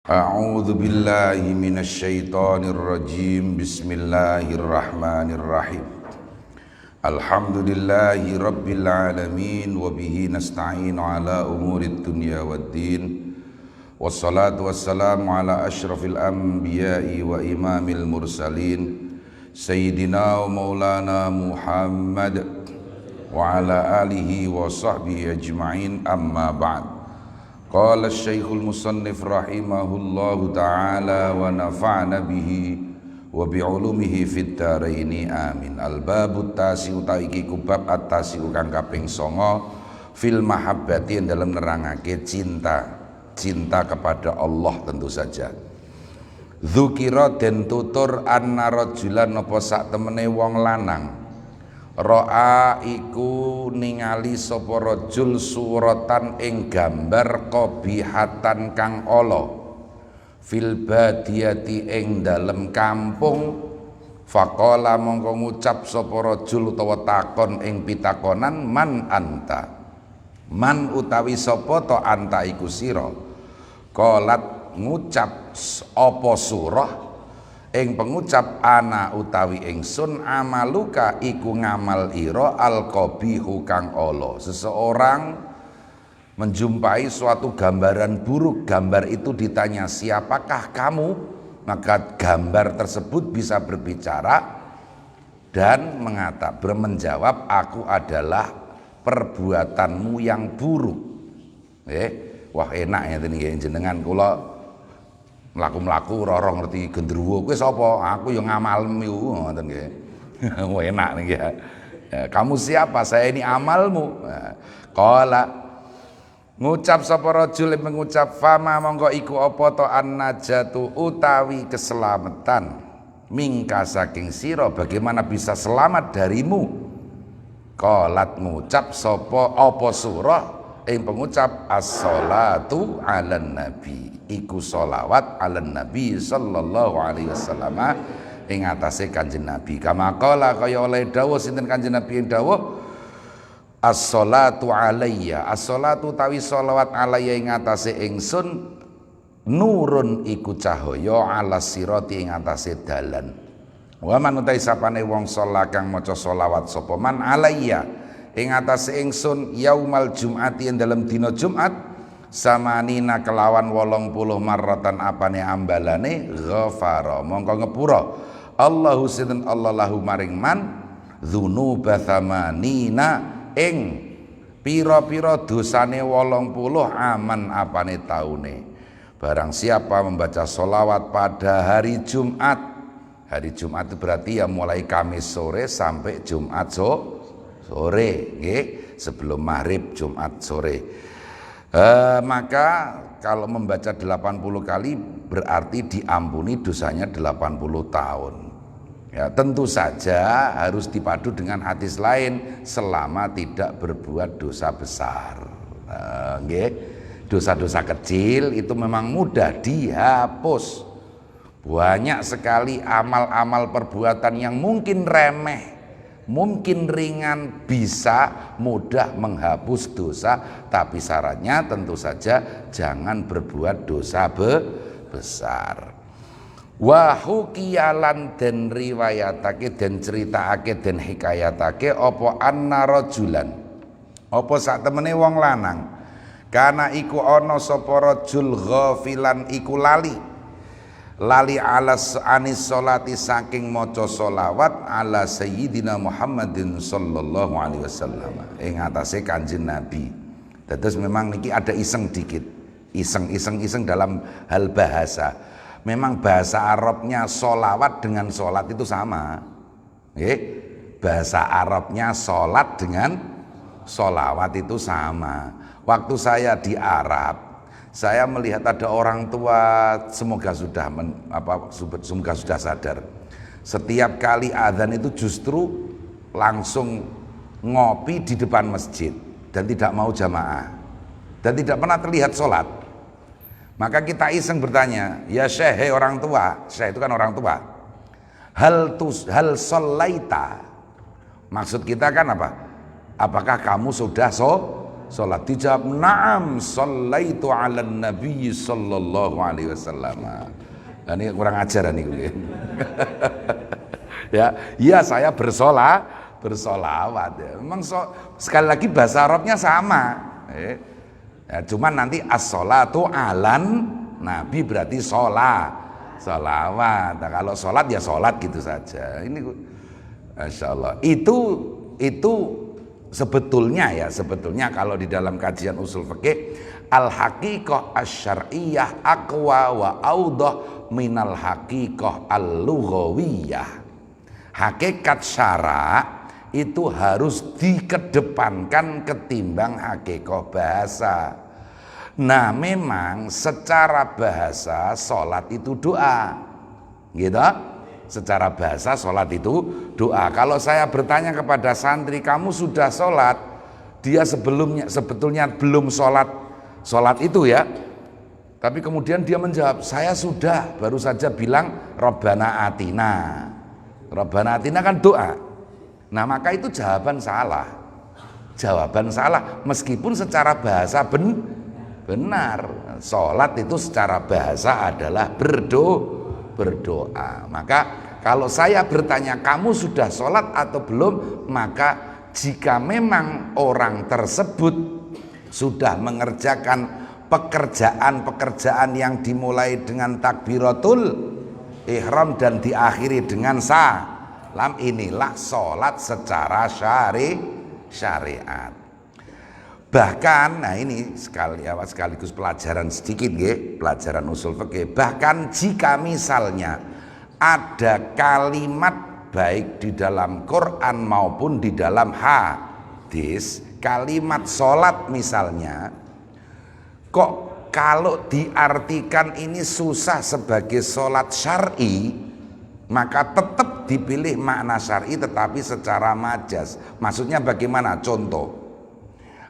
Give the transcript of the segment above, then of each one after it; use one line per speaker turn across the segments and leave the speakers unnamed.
A'udzu billahi minasy syaithanir rajim. Bismillahirrahmanirrahim. Alhamdulillahi rabbil alamin wa bihi nasta'inu ala umurid dunya waddin. Wassalatu wassalamu ala asyrafil anbiya'i wa imamil mursalin sayyidina wa maulana Muhammad wa ala alihi wa sahbihi ajma'in, amma ba'd. Qala Syekhul Musannif rahimahullahu ta'ala wa nafa'na bihi wa bi'ulumihi fid dharaini amin. Al-babut tasi'u ta'iki kubab at-tasi'u kang kaping 9 fil mahabbati dalam nerangake cinta kepada Allah tentu saja. Dzukira den tutur anna rajulan apa sak temene wong lanang ro'a iku ningali sapa rajul suratan ing gambar qabihatan kang ala fil badiyati ing dalem kampung. Faqala mongko ngucap sapa rajul utawa takon ing pitakonan, man anta, man utawi sapa to anta iku sira. Qalat ngucap apa surah ing pengucap ana utawi ingsun amaluka iku ngamal ira al-qabihu kang ala. Seseorang menjumpai suatu gambaran buruk, gambar itu ditanya siapakah kamu, maka gambar tersebut bisa berbicara dan menjawab aku adalah perbuatanmu yang buruk. Wah enak ya ini jenengan kula mlaku-mlaku ora ngerti gendruwo kowe sapa? Aku yang ngamalmu ngoten nggih. Wah enak niki ya. Kamu siapa? Saya ini amalmu. Qala ngucap sapa rajul mengucap fama monggo iku apa to annajatu utawi keselamatan mingka saking sira, bagaimana bisa selamat darimu. Qalat ngucap sapa apa surah ing pengucap as-sholatu 'alan nabi iku sholawat 'alan nabi sallallahu alaihi wasallam ing atase Kanjeng Nabi. Kama qala kaya oleh dawuh sinten Kanjeng Nabi ing dawuh as-sholatu alayya, as-sholatu tawi sholawat alayya ing atase ingsun nurun iku cahaya ala sirati ing atase dalan. Wa man utai sapane wong sholat kang maca sholawat sapa man alayya ing atase ingsun yaumal jum'ati ing dalem dina Jumat samanina kelawan 80 marratan apane ambalane ghafara mongko ngepura Allahu sinten Allah lahu maring man dzunuba tsamanina ing pira-pira dosane 80 aman apane taune. Barang siapa membaca sholawat pada hari Jumat, hari Jumat itu berarti ya mulai Kamis sore sampai Jumat sore, sebelum maghrib Jumat sore. Maka kalau membaca 80 kali berarti diampuni dosanya 80 tahun. Ya, tentu saja harus dipadu dengan hadis lain selama tidak berbuat dosa besar. Dosa-dosa kecil itu memang mudah dihapus. Banyak sekali amal-amal perbuatan yang mungkin remeh, mungkin ringan, bisa mudah menghapus dosa, tapi syaratnya tentu saja jangan berbuat dosa besar. Wa hukiyalan den riwayatake den critakake den hikayatake apa anna rajulan, apa sak temene wong lanang kana iku ana sapa rajul ghafilan iku lali alas anis sholati saking maca sholawat ala sayyidina Muhammadin sallallahu alaihi wasallam ing atase Kanjeng Nabi. Terus memang niki ada iseng dikit, iseng dalam hal bahasa. Memang bahasa Arabnya sholawat dengan sholat itu sama. Bahasa Arabnya sholat dengan sholawat itu sama. Waktu saya di Arab, saya melihat ada orang tua, semoga sudah sadar. Setiap kali azan itu justru langsung ngopi di depan masjid dan tidak mau jamaah dan tidak pernah terlihat sholat. Maka kita iseng bertanya, ya Syekh, hey orang tua, Syekh itu kan orang tua, hal sholaita, maksud kita kan apa? Apakah kamu sudah Salat. Dijawab, "Na'am, shallaitu 'alan nabiy sallallahu alaihi wasallam." Nah, ini kurang ajar nih. Ya, saya bersolawat. Ya. Memang sekali lagi bahasa Arabnya sama. Ya, cuman nanti as-sholatu 'alan nabi berarti solawat. Nah, kalau sholat ya sholat gitu saja. Ini Masya Allah. Itu sebetulnya kalau di dalam kajian usul fikih, al-haqiqah asy-syar'iyyah aqwa wa audah minal haqiqah al-lughawiyah. Hakikat syara' itu harus dikedepankan ketimbang hakikat bahasa. Nah, memang secara bahasa sholat itu doa, gitu. Secara bahasa sholat itu doa. Kalau saya bertanya kepada santri, kamu sudah sholat? Dia sebetulnya belum sholat itu ya. Tapi kemudian dia menjawab, saya sudah, baru saja bilang Rabbana atina. Rabbana atina kan doa. Nah, maka itu jawaban salah. Meskipun secara bahasa benar. Sholat itu secara bahasa adalah berdoa. Maka kalau saya bertanya, kamu sudah sholat atau belum? Maka jika memang orang tersebut sudah mengerjakan pekerjaan yang dimulai dengan takbiratul ihram dan diakhiri dengan salam, inilah sholat secara syariat. Bahkan, nah ini sekaligus pelajaran sedikit pelajaran usul fikih. Bahkan jika misalnya ada kalimat baik di dalam Quran maupun di dalam hadis, kalimat sholat misalnya, kok kalau diartikan ini susah sebagai sholat syar'i, maka tetap dipilih makna syar'i tetapi secara majas. Maksudnya bagaimana? Contoh,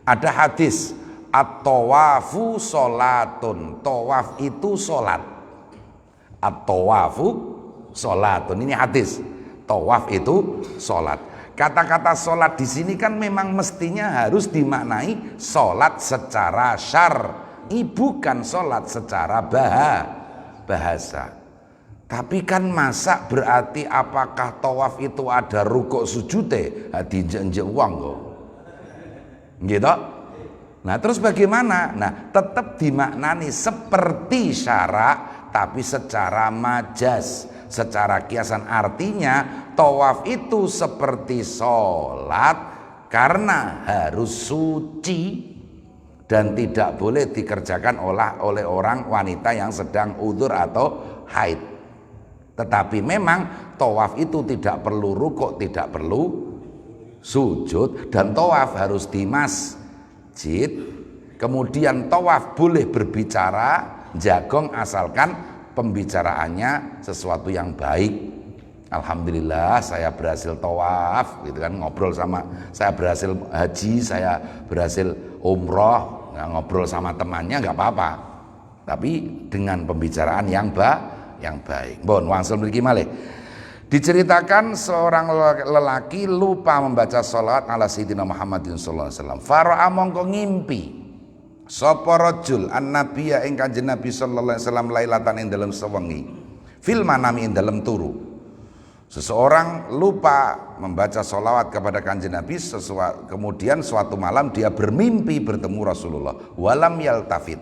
ada hadis, at-tawafu sholatun, tawaf itu sholat. At-tawafu sholatun, ini hadis, tawaf itu sholat. Kata-kata sholat di sini kan memang mestinya harus dimaknai sholat secara syar'i, bukan sholat secara bahasa. Tapi kan masa berarti apakah tawaf itu ada rukuk sujute? Diinjek uang kok. Gitu. Nah, terus bagaimana? Nah, tetap dimaknani seperti syarak tapi secara majas, secara kiasan. Artinya tawaf itu seperti sholat karena harus suci dan tidak boleh dikerjakan oleh orang wanita yang sedang udzur atau haid. Tetapi memang tawaf itu tidak perlu rukuk, tidak perlu sujud, dan tawaf harus di masjid. Kemudian tawaf boleh berbicara, jagong, asalkan pembicaraannya sesuatu yang baik. Alhamdulillah saya berhasil tawaf, gitu kan, ngobrol sama, saya berhasil haji, saya berhasil umroh, ngobrol sama temannya nggak apa-apa, tapi dengan pembicaraan yang baik. Bon, wangsul mriki malih. Diceritakan seorang lelaki lupa membaca sholawat ala Sayyidina Muhammadin sallallahu alaihi wasallam. Fara'a mongko ngimpi sapa rajul an-nabiyya ing Kanjeng Nabi sallallahu alaihi wasallam lailatan ing dalem sewengi. Fil manami ing dalem turu. Seseorang lupa membaca sholawat kepada Kanjeng Nabi, kemudian suatu malam dia bermimpi bertemu Rasulullah. Walam yaltafit,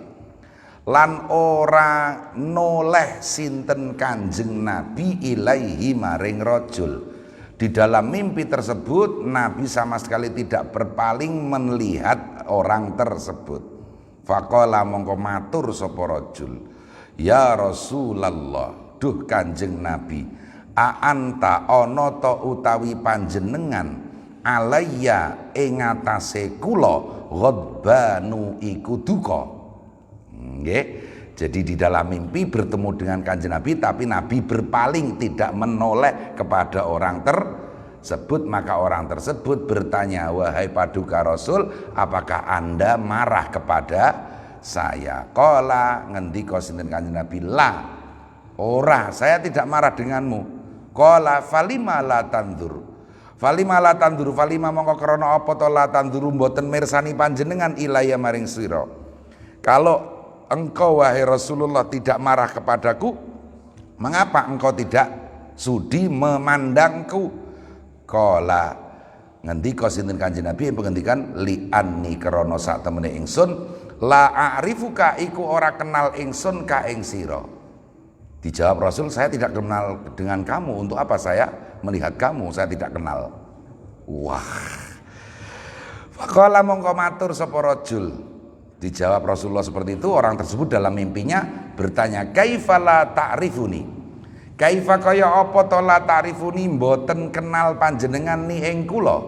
lan ora noleh sinten Kanjeng Nabi ilaihi maring rajul. Di dalam mimpi tersebut Nabi sama sekali tidak berpaling melihat orang tersebut. Faqala mongko matur sapa rajul, ya Rasulullah, duh Kanjeng Nabi, a anta ana ta utawi panjenengan alayya ing atase kula ghadbanu iku duka. Jadi di dalam mimpi bertemu dengan Kanjeng Nabi, tapi Nabi berpaling, tidak menoleh kepada orang tersebut. Maka orang tersebut bertanya, wahai paduka Rasul, apakah anda marah kepada saya? Qala, ngendika sinten Kanjeng Nabi, la, ora, saya tidak marah denganmu. Qala falima la tandur, Falima la tanduru, falima mongko krana apa to la tanduru mboten mirsani panjenengan ilaya maring sira. Kalau engkau wahai Rasulullah tidak marah kepadaku, mengapa engkau tidak sudi memandangku? Kala ngendika sinten Kanjeng Nabi pengendikan li anni krana sak temene ingsun la a'rifuka iku ora kenal ingsun ka ing sira. Dijawab Rasul, saya tidak kenal dengan kamu, untuk apa saya melihat kamu, saya tidak kenal. Wah. Faqala mongko matur sapa rajul. Dijawab Rasulullah seperti itu, orang tersebut dalam mimpinya bertanya, "Kaifa la ta'rifuni?" Kaifa kaya apa to la ta'rifuni mboten kenal panjenengan ni ing kula.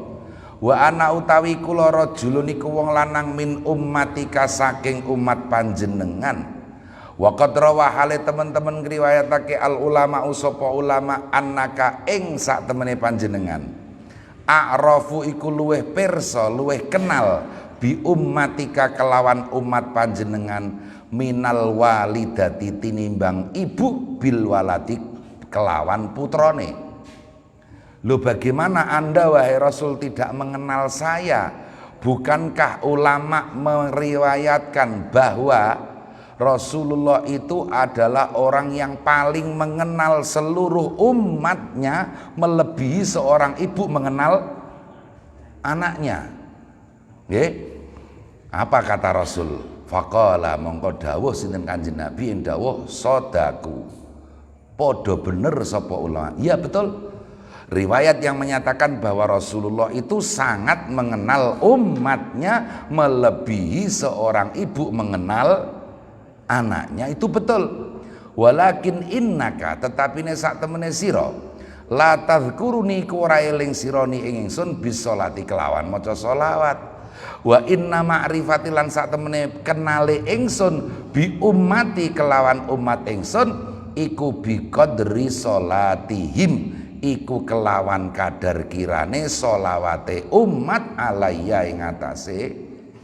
Wa ana utawi kula rajulun iku wong lanang min ummatika saking umat panjenengan. Wa qad rawahale teman-teman ngriwayatake al ulama usapa ulama annaka ing sak temene panjenengan a'rafu iku luweh pirsa luweh kenal bi ummatika kelawan umat panjenengan minal walidati tinimbang ibu bil waladi kelawan putrane. Loh, bagaimana Anda wahai Rasul tidak mengenal saya? Bukankah ulama meriwayatkan bahwa Rasulullah itu adalah orang yang paling mengenal seluruh umatnya, melebihi seorang ibu mengenal anaknya. Apa kata Rasul? Faqala mongko dawuh sinten Kanjeng Nabi ing dawuh sadaku. Podo bener sapa ulama. Iya betul. Riwayat yang menyatakan bahwa Rasulullah itu sangat mengenal umatnya, melebihi seorang ibu mengenal anaknya, itu betul. Walakin innaka, tetapi ne sak temene sira la tadhkuruni ku ora eling sira ni ing ingsun bisolati kelawan maca selawat. Wa inna ma'rifati lan sak temene kenale ingsun bi ummati kelawan umat ingsun iku bi qadri salatihim, iku kelawan kadar kirane selawate umat alaiya ing atase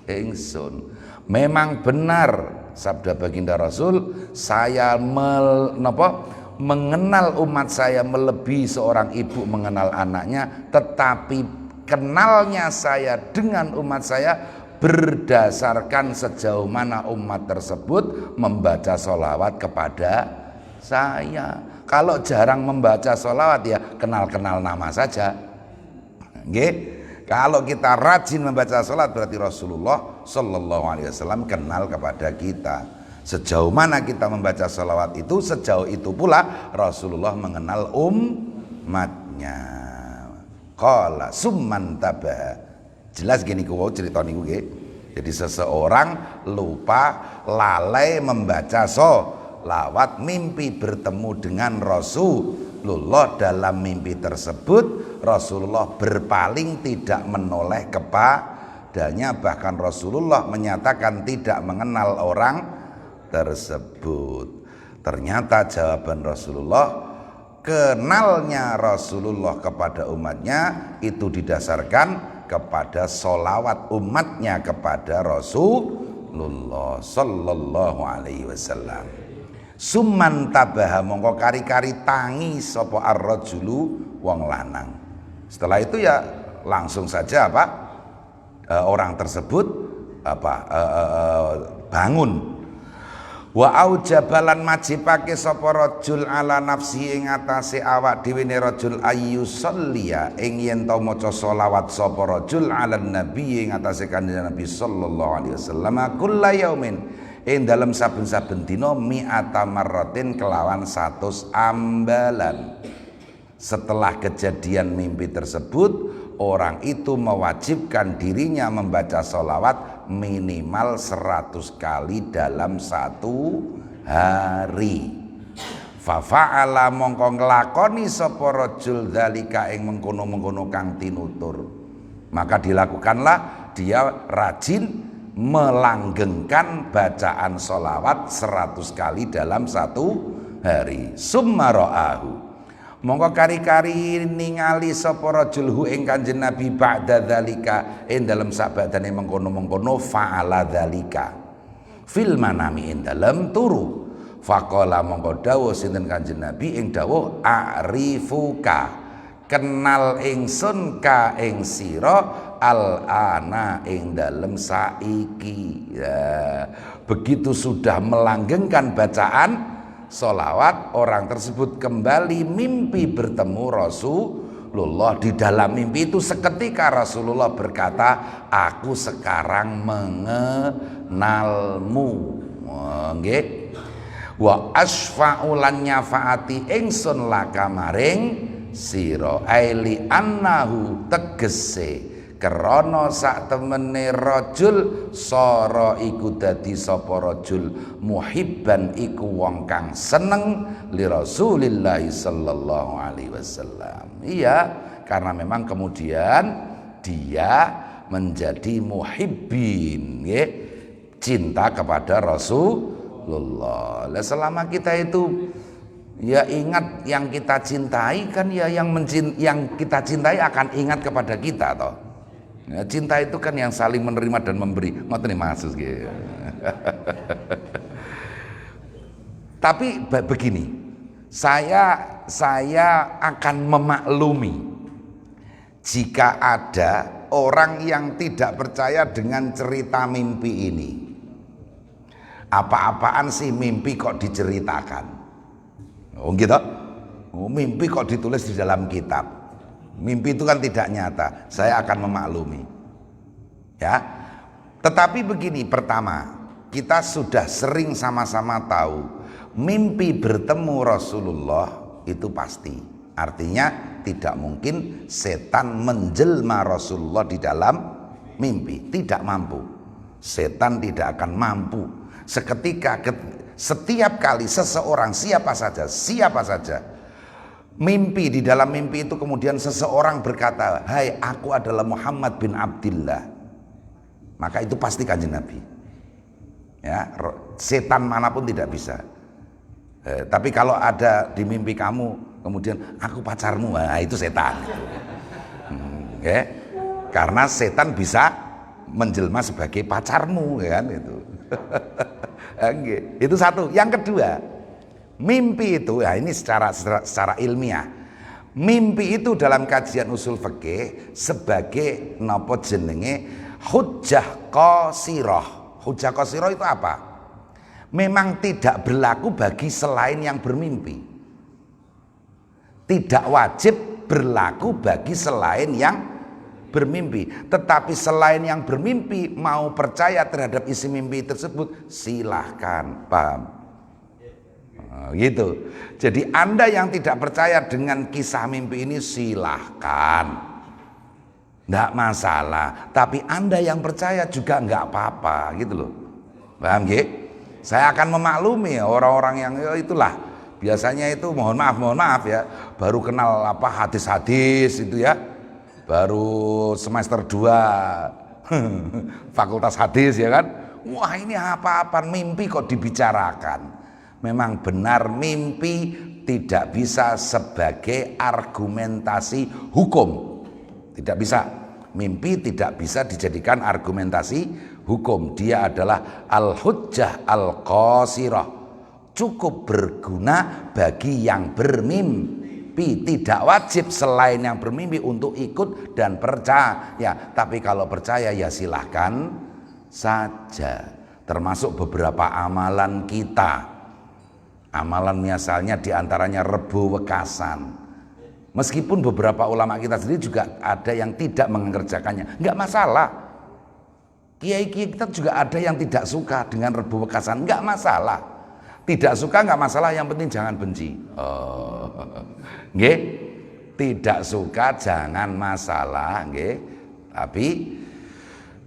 ingsun. Memang benar sabda baginda Rasul, saya mengenal umat saya melebihi seorang ibu mengenal anaknya, tetapi kenalnya saya dengan umat saya berdasarkan sejauh mana umat tersebut membaca sholawat kepada saya. Kalau jarang membaca sholawat ya kenal-kenal nama saja. Kalau kita rajin membaca sholat berarti Rasulullah Sallallahu Alaihi Wasallam kenal kepada kita. Sejauh mana kita membaca sholawat itu, sejauh itu pula Rasulullah mengenal umatnya. Qala summan tabah. Jelas gini kuwo cerita niku nggih. Jadi seseorang lupa lalai membaca sholawat, mimpi bertemu dengan Rasulullah. Dalam mimpi tersebut Rasulullah berpaling tidak menoleh kepadanya, bahkan Rasulullah menyatakan tidak mengenal orang tersebut. Ternyata jawaban Rasulullah, kenalnya Rasulullah kepada umatnya itu didasarkan kepada solawat umatnya kepada Rasulullah Sallallahu Alaihi Wasallam. Summan tabaha mongko kari-kari tangi sapa ar-rajulu wong lanang. Setelah itu ya langsung saja orang tersebut bangun. Wa aujabalan majibake sapa rajul ala nafsi ing atase awak dhewe ne rajul ayyusalliya ing yen to maca selawat sapa rajul ala nabi ing atase kanjeng Nabi sallallahu alaihi wasallam kulla yaumin ing dalam saben-saben dina mi'ata marratin kelawan 100 ambalan. Setelah kejadian mimpi tersebut, orang itu mewajibkan dirinya membaca sholawat minimal 100 kali dalam satu hari. Fafa'ala mongko nglakoni sapa rajul dzalika ing mengkono-mengkono kang tinutur. Maka dilakukanlah dia rajin melanggengkan bacaan sholawat 100 kali dalam satu hari. Summa ra'ahu mongko kari-kari ningali sapa rajul hu ing Kanjeng Nabi ba'da dzalika ing dalem sabadane mengkono-mengkono fa'ala dzalika fil manami ing dalem turu. Faqala mongko dawuh sinten Kanjeng Nabi ing dawuh a'rifuka kenal ingsun ka ing sira al ana ing dalem saiki. Ya, begitu sudah melanggengkan bacaan sholawat, orang tersebut kembali mimpi bertemu Rasulullah. Di dalam mimpi itu seketika Rasulullah berkata, aku sekarang mengenalmu. Nggih. Wa asfa'u lan nyafaati ingsun laka maring sira aili annahu tegese krana sak temene rajul sara iku dadi sapa rajul muhibban iku wong kang seneng li Rasulillah sallallahu alaihi wasallam. Iya, karena memang kemudian dia menjadi muhibbin, ya, cinta kepada Rasulullah. Selama kita itu ya ingat yang kita cintai, kan ya yang kita cintai akan ingat kepada kita toh. Ya, cinta itu kan yang saling menerima dan memberi. Ngoten maksud gitu. Tapi begini, saya akan memaklumi jika ada orang yang tidak percaya dengan cerita mimpi ini. Apa-apaan sih mimpi kok diceritakan? Oh gitu? Oh, mimpi kok ditulis di dalam kitab? Mimpi itu kan tidak nyata. Saya akan memaklumi. Ya. Tetapi begini, pertama, kita sudah sering sama-sama tahu mimpi bertemu Rasulullah itu pasti. Artinya tidak mungkin setan menjelma Rasulullah di dalam mimpi. Tidak mampu. Setan tidak akan mampu. Seketika, setiap kali seseorang siapa saja mimpi, di dalam mimpi itu kemudian seseorang berkata, hai aku adalah Muhammad bin Abdillah, maka itu pasti Kanjeng Nabi. Ya, setan manapun tidak bisa. Tapi kalau ada di mimpi kamu kemudian aku pacarmu, nah itu setan. Karena setan bisa menjelma sebagai pacarmu, kan itu. Itu satu. Yang kedua, mimpi itu, ya ini secara ilmiah, mimpi itu dalam kajian usul fikih sebagai napa jenenge hujjah qasirah. Hujjah qasirah itu apa? Memang tidak berlaku bagi selain yang bermimpi. Tidak wajib berlaku bagi selain yang bermimpi. Tetapi selain yang bermimpi mau percaya terhadap isi mimpi tersebut, silahkan. Paham? Gitu. Jadi Anda yang tidak percaya dengan kisah mimpi ini silahkan, tidak masalah. Tapi Anda yang percaya juga nggak apa-apa, gitu loh. Paham ya? Saya akan memaklumi orang-orang yang ya itulah, biasanya itu mohon maaf ya, baru kenal apa hadis-hadis itu ya, baru semester 2 fakultas hadis ya kan. Wah ini apa-apaan mimpi kok dibicarakan. Memang benar mimpi tidak bisa sebagai argumentasi hukum. Tidak bisa. Mimpi tidak bisa dijadikan argumentasi hukum. Dia adalah al-hujjah al-qasirah. Cukup berguna bagi yang bermimpi. Tidak wajib selain yang bermimpi untuk ikut dan percaya. Tapi kalau percaya ya silahkan saja. Termasuk beberapa amalan kita. Amalan misalnya diantaranya Rebo Wekasan. Meskipun beberapa ulama kita sendiri juga ada yang tidak mengerjakannya, nggak masalah. Kiai-kiai kita juga ada yang tidak suka dengan Rebo Wekasan, nggak masalah. Tidak suka nggak masalah, yang penting jangan benci. Nggih, tidak suka jangan masalah, nggih. Tapi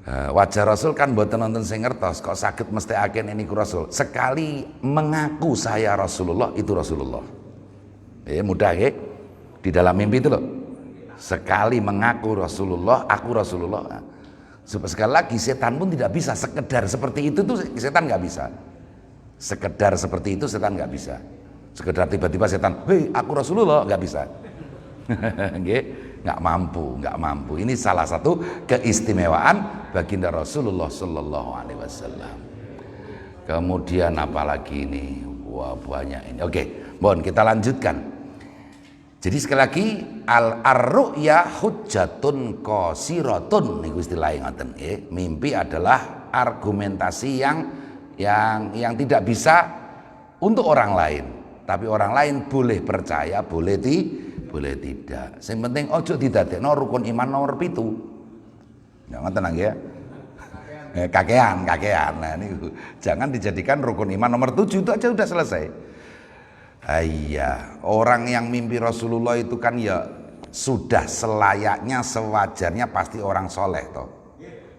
wajah Rasul kan mboten nonton sing ngertos, kok saged mesthekaken niku Rasul. Sekali mengaku saya Rasulullah, itu Rasulullah. Mudah nggih. Di dalam mimpi itu loh. Sekali mengaku Rasulullah, aku Rasulullah. Sekali lagi setan pun tidak bisa sekedar seperti itu tuh, setan nggak bisa. Sekedar seperti itu setan nggak bisa. Sekedar tiba-tiba setan, hei aku Rasulullah, nggak bisa. Nggak mampu. Ini salah satu keistimewaan baginda Rasulullah Sallallahu Alaihi Wasallam. Kemudian apalagi ini, wah banyak ini. Oke, mohon kita lanjutkan. Jadi sekali lagi ar-ru'ya hujjatun qasiratun niku istilahnya ngoten nggih. Mimpi adalah argumentasi yang tidak bisa untuk orang lain, tapi orang lain boleh percaya, boleh tidak. Yang penting ojo didadekno rukun iman nomor 7. Ya ngoten nggih ya. Kakean. Nah niku jangan dijadikan rukun iman nomor 7, itu aja udah selesai. Iya, orang yang mimpi Rasulullah itu kan ya sudah selayaknya, sewajarnya pasti orang soleh toh.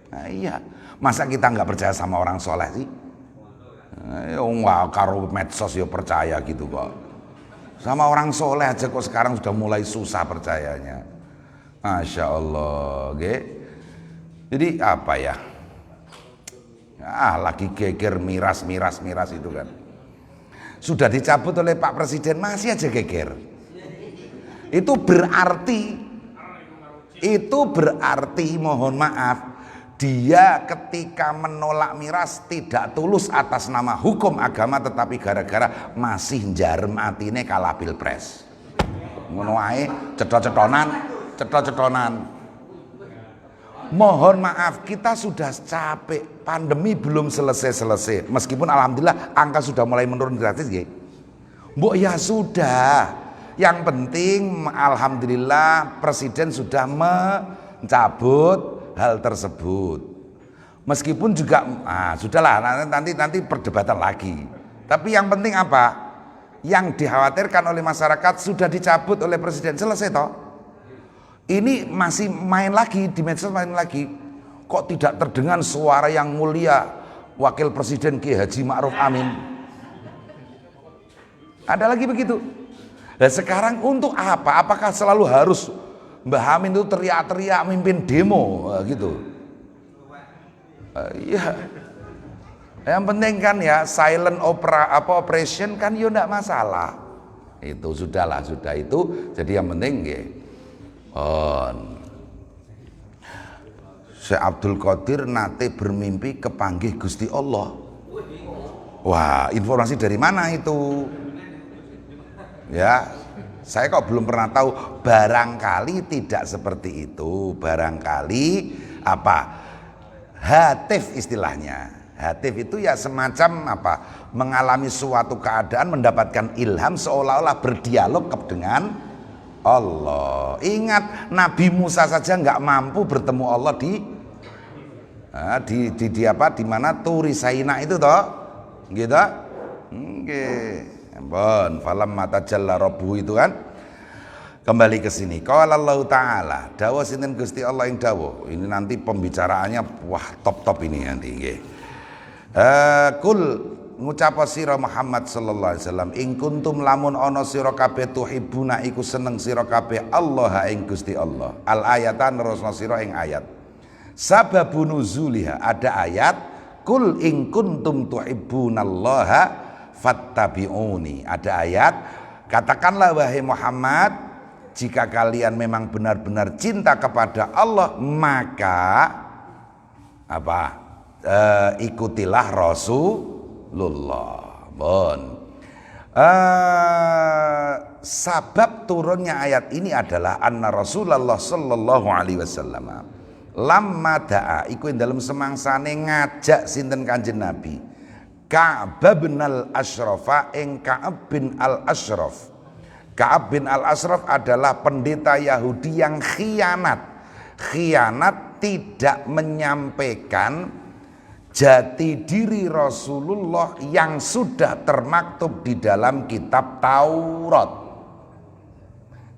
Nah, iya, masa kita nggak percaya sama orang soleh sih? Wah, karo medsos ya percaya gitu kok. Sama orang soleh aja kok sekarang sudah mulai susah percayanya. Masya Allah, ge. Jadi apa ya? Lagi geger miras itu kan. Sudah dicabut oleh Pak Presiden masih aja geger. Itu berarti mohon maaf, dia ketika menolak miras tidak tulus atas nama hukum agama, tetapi gara-gara masih njarem atine kalah pilpres. Ngono wae cetha-cethonan. Mohon maaf, kita sudah capek, pandemi belum selesai. Meskipun alhamdulillah angka sudah mulai menurun gratis nggih. Mbok ya sudah. Yang penting alhamdulillah presiden sudah mencabut hal tersebut. Meskipun juga sudahlah nanti perdebatan lagi. Tapi yang penting apa? Yang dikhawatirkan oleh masyarakat sudah dicabut oleh presiden, selesai toh. Ini masih main lagi di medsos, main lagi. Kok tidak terdengar suara yang mulia Wakil Presiden Ki Haji Ma'ruf Amin? Ada lagi begitu. Dan sekarang untuk apa? Apakah selalu harus Mbah Amin itu teriak-teriak mimpin demo gitu? Iya. Yang penting kan ya silent operation kan ya enggak masalah. Itu sudah itu. Jadi yang penting nggih. Syekh Abdul Qadir nate bermimpi kepanggih Gusti Allah. Wah, informasi dari mana itu? Ya, saya kok belum pernah tahu. Barangkali tidak seperti itu. Barangkali apa? Hatif istilahnya. Hatif itu ya semacam apa? Mengalami suatu keadaan, mendapatkan ilham seolah-olah berdialog dengan Allah. Ingat, Nabi Musa saja nggak mampu bertemu Allah di mana Turi Saina itu toh, gitu. Nggih. Ampun, falam mata jalla rabbuhu itu kan. Kembali ke sini. Qala Allah Ta'ala, dawuh sinten Gusti Allah yang dawuh. Ini nanti pembicaraannya wah top ini nanti nggih. Kul ngucapa sira Muhammad sallallahu alaihi wasallam, ing kuntum lamun ana sira kabeh tuhibuna iku seneng sira kabeh Allah ing Gusti Allah. Al ayatan nerusna sira ing ayat. Sababun nuzuliha, ada ayat kul ing kuntum tuhibbunallaha fattabi'uni. Ada ayat, katakanlah wahai Muhammad, jika kalian memang benar-benar cinta kepada Allah, maka apa? Ikutilah Rasulullah. Sabab turunnya ayat ini adalah anna Rasulullah sallallahu alaihi wasallam lamma da'a iku dalam semangsane ngajak sinten Kanjeng Nabi Ka'ab bin al-Ashraf ing Ka'ab bin al-Ashraf. Ka'ab bin al-Ashraf adalah pendeta Yahudi yang khianat tidak menyampaikan jati diri Rasulullah yang sudah termaktub di dalam kitab Taurat.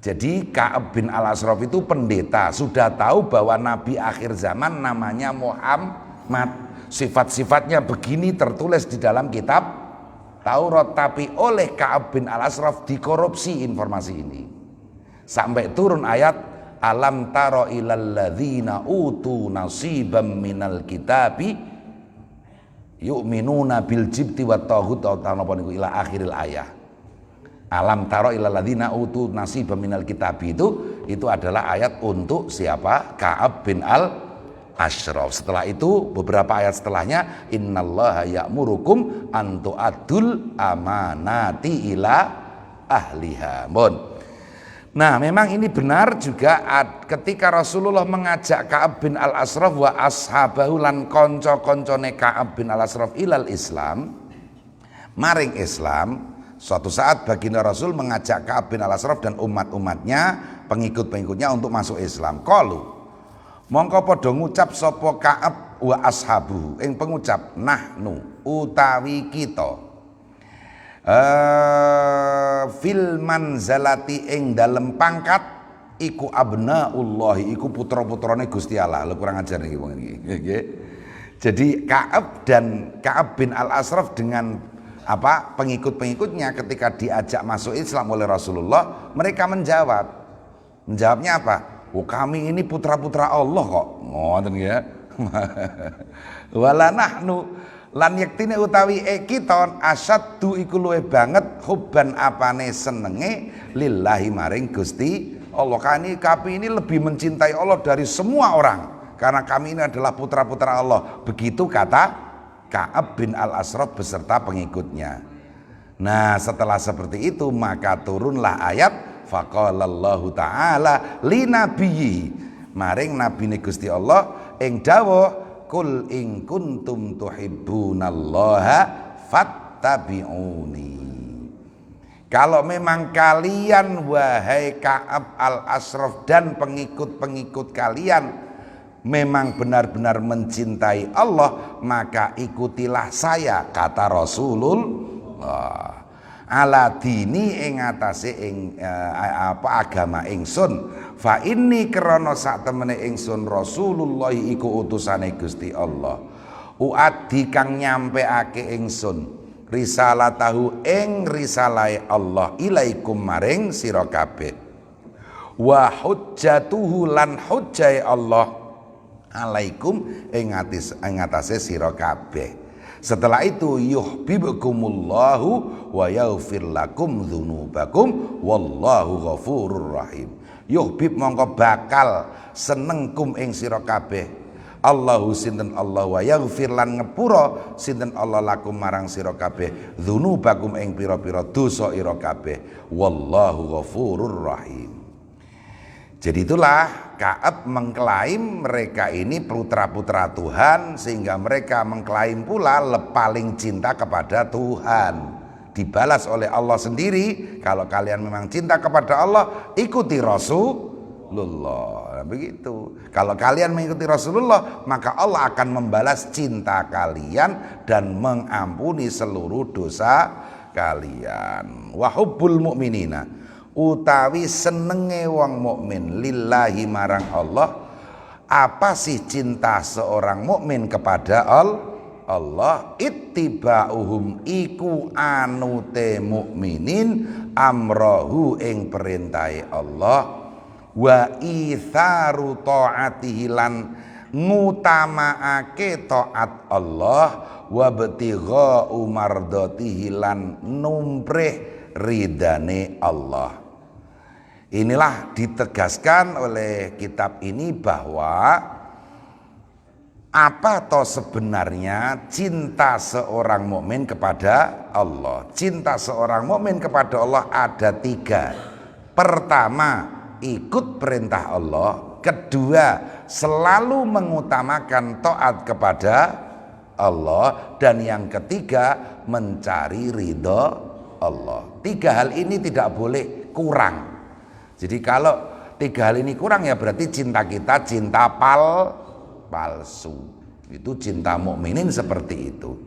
Jadi Ka'ab bin al-Ashraf itu pendeta, sudah tahu bahwa Nabi akhir zaman namanya Muhammad. Sifat-sifatnya begini tertulis di dalam kitab Taurat, tapi oleh Ka'ab bin al-Ashraf dikorupsi informasi ini. Sampai turun ayat alam taro ilal ladzina utu nasibam minal kitabi yu'minuna bil jibti wat taghut ila akhiril ayat. Alam taro ilal ladzina utu nasibam minal kitabi itu adalah ayat untuk siapa? Ka'ab bin al-Ashraf. Setelah itu beberapa ayat setelahnya innallaha ya'murukum an tu'addul amanati ila ahliha. Nah, memang ini benar juga ketika Rasulullah mengajak Ka'ab bin Al-Ashraf wa ashabahu lan konco-koncone Ka'ab bin Al-Ashraf ilal Islam, maring Islam. Suatu saat baginda Rasul mengajak Ka'ab bin Al-Ashraf dan umat-umatnya, pengikut-pengikutnya untuk masuk Islam. Qalu mongko padha ngucap sapa Ka'ab wa ashabuhu ing pengucap nahnu utawi kita fil manzalati ing dalem pangkat iku abnaullahi iku putra-putrane Gusti Allah. Lho kurang ajar niki wong iki. Nggih. Jadi Ka'ab bin Al-Ashraf dengan pengikut-pengikutnya ketika diajak masuk Islam oleh Rasulullah, mereka menjawabnya apa? Oh, kami ini putra-putra Allah kok. Ngoten ya. Wala nahnu lan yektine utawi kita asyaddu iku luwih banget hubban apane senenge lillahi maring Gusti Allah. Kami ini lebih mencintai Allah dari semua orang karena kami ini adalah putra-putra Allah. Begitu kata Ka'ab bin Al-Ashraf beserta pengikutnya. Nah, setelah seperti itu maka turunlah ayat faqalallahu ta'ala li nabiyyi maring nabine Gusti Allah ing dawuh kul in kuntum tuhibbunallaha fattabi'uni. Kalau memang kalian wahai Ka'ab Al-Ashraf dan pengikut-pengikut kalian memang benar-benar mencintai Allah, maka ikutilah saya, kata Rasulullah. Ala dini ing atase ing agama ingsun. Fa inni krana sak temene ingsun Rasulullah iku utusane Gusti Allah. Uaddi kang nyampeake ingsun risalatahu ing risalahe Allah ilaikum maring sira kabeh. Wa hujjatuhu lan hujjai Allah alaikum ing atase sira kabeh. Setelah itu yuhibbukumullahu wa yaghfir lakum dzunubakum wallahu ghafurur rahim. Yuhbib mongko bakal senengkum ing sira kabeh Allahu sinten Allah wa yaghfir lan ngepura sinten Allah lakum marang sira kabeh dzunubakum ing pira-pira dosa ira kabeh wallahu ghafurur rahim. Jadi itulah Ka'ab mengklaim mereka ini putra-putra Tuhan, sehingga mereka mengklaim pula paling cinta kepada Tuhan. Dibalas oleh Allah sendiri, kalau kalian memang cinta kepada Allah, ikuti Rasulullah. Begitu. Kalau kalian mengikuti Rasulullah, maka Allah akan membalas cinta kalian dan mengampuni seluruh dosa kalian. Wa hubbul mu'minina, utawi senenge wong mukmin lillahi marang Allah. Apa sih cinta seorang mukmin kepada Allah? Ittiba'uhum iku anute mukminin amrahu ing perintahe Allah wa itharu ta'atihi lan ngutamaake taat Allah wa btigha mardatihi lan numprih ridane Allah. Inilah ditegaskan oleh kitab ini bahwa apa toh sebenarnya cinta seorang mukmin kepada Allah. Cinta seorang mukmin kepada Allah ada 3. Pertama, ikut perintah Allah. Kedua, selalu mengutamakan taat kepada Allah. Dan yang ketiga, mencari ridho Allah. 3 hal ini tidak boleh kurang. Jadi kalau 3 hal ini kurang, ya berarti cinta kita cinta palsu. Itu cinta mukminin seperti itu.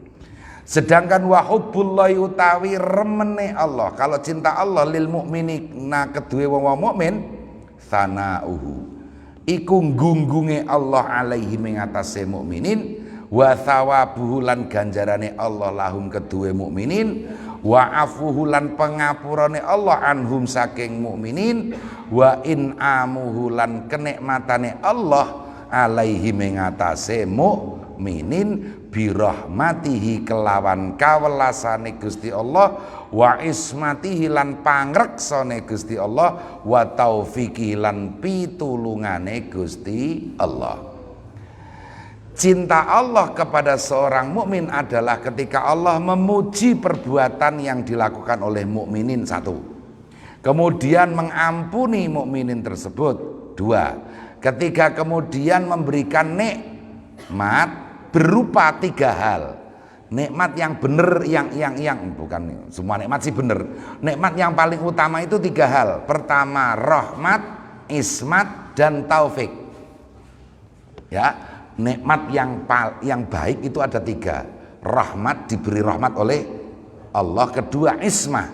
Sedangkan wahubbullahi utawi remene Allah. Kalau cinta Allah lil mukminina kedue wong mukmin sanauhu iku gunggunge Allah alaihi ing atase mukminin wa thawabuhu lan ganjarane Allah lahum kedue mukminin wa afuhu lan pengapurane Allah anhum saking mukminin wa inamuhu lan kenikmatane Allah alaihi ing atase mukminin birahmatihi kelawan kawelasane Gusti Allah wa ismatihi lan pangreksane Gusti Allah wa taufiqihi lan pitulungane Gusti Allah. Cinta Allah kepada seorang mukmin adalah ketika Allah memuji perbuatan yang dilakukan oleh mukminin 1. kemudian mengampuni mukminin tersebut. 2, ketika kemudian memberikan nikmat berupa 3 hal. Nikmat yang benar, yang bukan semua nikmat sih benar. Nikmat yang paling utama itu 3 hal. Pertama, rahmat, ismat, dan taufik. Ya, nikmat yang baik itu ada 3. Rahmat, diberi rahmat oleh Allah. Kedua, ismah,